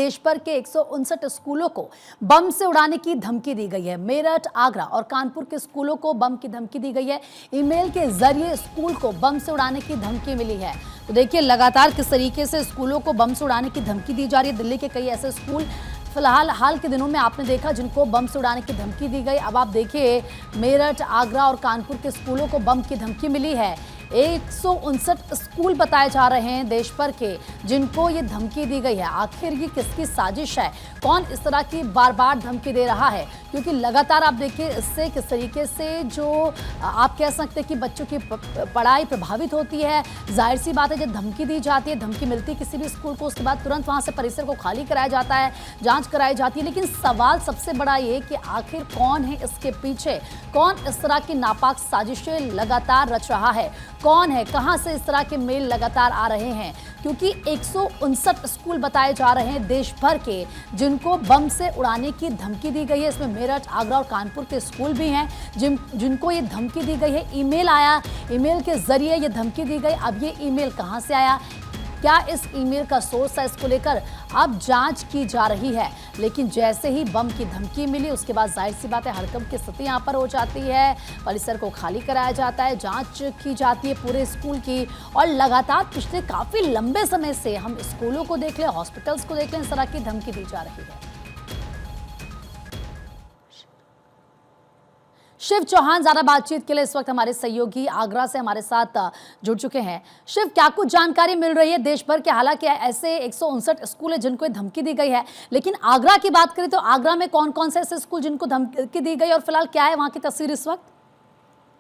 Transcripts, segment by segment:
देश भर के 159 स्कूलों को बम से उड़ाने की धमकी दी गई है। मेरठ, आगरा और कानपुर के स्कूलों को बम की धमकी दी गई है। ईमेल के जरिए स्कूल को बम से उड़ाने की धमकी मिली है। तो देखिए लगातार किस तरीके से स्कूलों को बम से उड़ाने की धमकी दी जा रही है। दिल्ली के कई ऐसे स्कूल फिलहाल हाल के दिनों में आपने देखा जिनको बम से उड़ाने की धमकी दी गई। अब आप देखिए मेरठ, आगरा और कानपुर के स्कूलों को बम की धमकी मिली है। 159 स्कूल बताए जा रहे हैं देश भर के जिनको ये धमकी दी गई है। आखिर ये किसकी साजिश है? कौन इस तरह की बार बार धमकी दे रहा है? क्योंकि लगातार आप देखिए इससे किस तरीके से जो आप कह सकते हैं कि बच्चों की पढ़ाई प्रभावित होती है। जाहिर सी बात है जब धमकी दी जाती है, धमकी मिलती है किसी भी स्कूल को, उसके बाद तुरंत वहां से परिसर को खाली कराया जाता है, जांच कराई जाती है। लेकिन सवाल सबसे बड़ा ये कि आखिर कौन है इसके पीछे? कौन इस तरह की नापाक साजिशें लगातार रच रहा है? कौन है? कहां से इस तरह के मेल लगातार आ रहे हैं? क्योंकि 159 स्कूल बताए जा रहे हैं देश भर के जिनको बम से उड़ाने की धमकी दी गई है। इसमें मेरठ, आगरा और कानपुर के स्कूल भी हैं जिनको ये धमकी दी गई है। ईमेल आया, ईमेल के जरिए ये धमकी दी गई। अब ये ईमेल कहां से आया, क्या इस ईमेल का सोर्स है, इसको लेकर अब जांच की जा रही है। लेकिन जैसे ही बम की धमकी मिली उसके बाद जाहिर सी बात है हड़कंप की स्थिति यहां पर हो जाती है। परिसर को खाली कराया जाता है, जांच की जाती है पूरे स्कूल की। और लगातार पिछले काफी लंबे समय से हम स्कूलों को देख लें, हॉस्पिटल्स को देख लें, इस तरह की धमकी दी जा रही है। शिव चौहान ज्यादा बातचीत के लिए इस वक्त हमारे सहयोगी आगरा से हमारे साथ जुड़ चुके हैं। शिव, क्या कुछ जानकारी मिल रही है देश भर के? हालांकि ऐसे 159 स्कूल है जिनको धमकी दी गई है, लेकिन आगरा की बात करें तो आगरा में कौन कौन से ऐसे स्कूल जिनको धमकी दी गई और फिलहाल क्या है वहां की तस्वीर इस वक्त?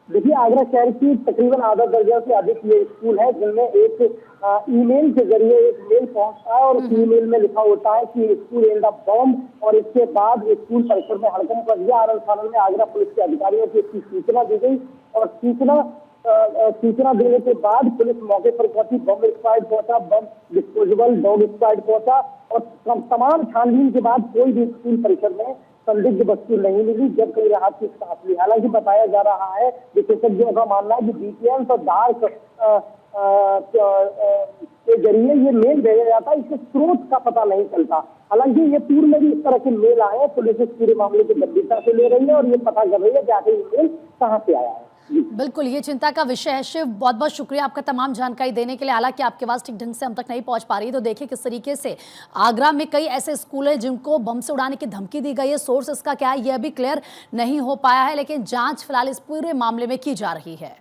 देखिए, आगरा शहर की तकरीबन आधा दर्जन से अधिक ये स्कूल है जिनमें एक ईमेल के जरिए एक मेल पहुंचता है और उस ईमेल में लिखा होता है कि स्कूल एंड ऑफ बॉम्ब। और इसके बाद स्कूल परिसर में हड़कंप मच गया। आनंद फानन में आगरा पुलिस के अधिकारियों को इसकी सूचना दी गई और सूचना देने के बाद पुलिस मौके पर पहुंची। बम स्क्वाड पहुंचा, बम डिस्पोजेबल डॉग स्क्वाड पहुंचा और तमाम छानबीन के बाद कोई भी स्कूल परिसर में संदिग्ध वस्तु नहीं मिली, जब कई राहत की सांस ली। हालांकि बताया जा रहा है, विशेषज्ञों का मानना है कि बीटीएम और डार्क के जरिए ये मेल भेजा जाता है, इसके स्रोत का पता नहीं चलता। हालांकि ये पूर्व में भी इस तरह के मेल आए हैं। पुलिस इस पूरे मामले की गंभीरता से ले रही है और ये पता कर रही है कि आखिर ये मेल कहां से आया है। बिल्कुल, ये चिंता का विषय है। शिव, बहुत बहुत शुक्रिया आपका तमाम जानकारी देने के लिए। हालांकि आपके पास ठीक ढंग से हम तक नहीं पहुंच पा रही है। तो देखिए किस तरीके से आगरा में कई ऐसे स्कूल हैं जिनको बम से उड़ाने की धमकी दी गई है। सोर्स इसका क्या है ये अभी क्लियर नहीं हो पाया है, लेकिन जांच फिलहाल इस पूरे मामले में की जा रही है।